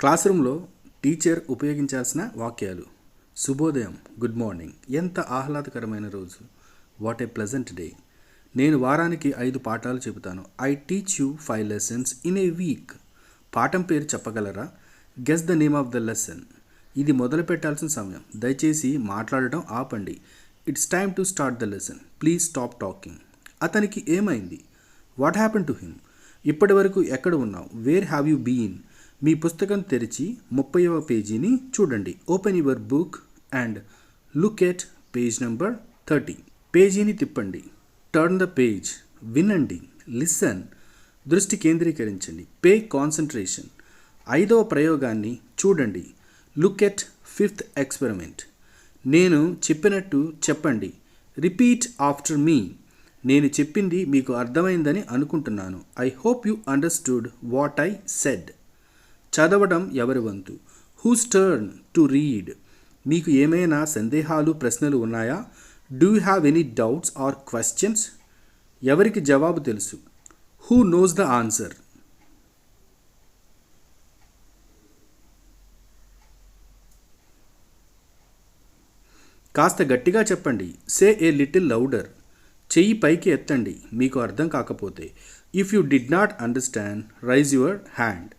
Class రూమ్లో teacher ఉపయోగించాల్సిన వాక్యాలు. శుభోదయం, గుడ్ మార్నింగ్, ఎంత ఆహ్లాదకరమైన రోజు, వాట్ ఏ ప్లెజెంట్ డే. నేను వారానికి 5 పాఠాలు చెబుతాను. I teach you 5 lessons in a week. పాఠం పేరు చెప్పగలరా? Guess the name of the lesson. ఇది మొదలు పెట్టాల్సిన సమయం, దయచేసి మాట్లాడటం ఆపండి. It's time to start the lesson, please stop talking. అతనికి ఏమైంది? What happen to him? ఇప్పటి వరకు ఎక్కడ ఉన్నావు? Where have you been? మీ పుస్తకం తెరిచి 30వ పేజీని చూడండి. Open your book and look at page number 30. పేజీని తిప్పండి. Turn the page. వినండి. లిసన్. దృష్టి కేంద్రీకరించండి. Pay concentration. 5వ ప్రయోగాన్ని చూడండి. Look at 5th experiment. నేను చెప్పినట్టు చెప్పండి. Repeat after me. నేను చెప్పింది మీకు అర్థమైందని అనుకుంటున్నాను. I hope you understood what I said. చదవడం ఎవరి వంతు? Whose turn to read. మీకు ఏమైనా సందేహాలు, ప్రశ్నలు ఉన్నాయా? Do you have any doubts or questions? ఎవరికి జవాబు తెలుసు? Who knows the answer? కాస్త గట్టిగా చెప్పండి. Say a little louder. చెయ్యి పైకి ఎత్తండి మీకు అర్థం కాకపోతే. If you did not understand, rise your hand.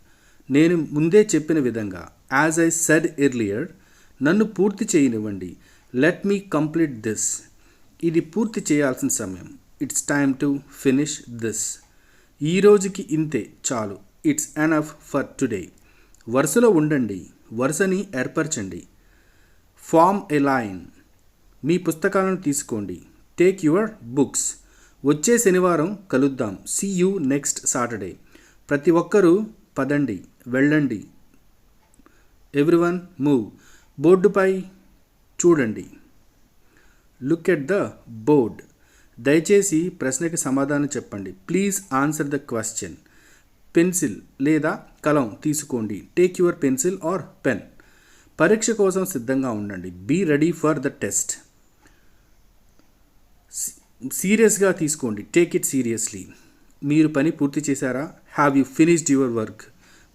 నేను ముందే చెప్పిన విధంగా, యాజ్ ఐ సెడ్ ఎర్లియర్. నన్ను పూర్తి చేయనివ్వండి. Let me complete this. ఇది పూర్తి చేయాల్సిన సమయం. It's time to finish this. ఈ రోజుకి ఇంతే చాలు. It's enough for today. వరుసలో ఉండండి. వరుసని ఏర్పరచండి. Form a line. మీ పుస్తకాలను తీసుకోండి. Take your books. వచ్చే శనివారం కలుద్దాం. See you next Saturday. ప్రతి ఒక్కరూ పదండి, వెళ్ళండి. Everyone move. బోర్డుపై చూడండి. Look at the board. దయచేసి ప్రశ్నకి సమాధానం చెప్పండి. Please answer the question. Pencil లేదా కలం తీసుకోండి. Take your pencil or pen. పరీక్ష కోసం సిద్ధంగా ఉండండి. Be ready for the test. సీరియస్గా తీసుకోండి. Take it seriously. మీరు పని పూర్తి చేశారా? Have you finished your work?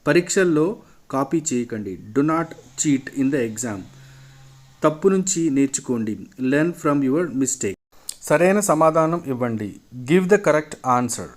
పరీక్షల్లో కాపీ చేయకండి. Do not cheat in the exam. తప్పు నుంచి నేర్చుకోండి. Learn from your mistake. సరైన సమాధానం ఇవ్వండి. Give the correct answer.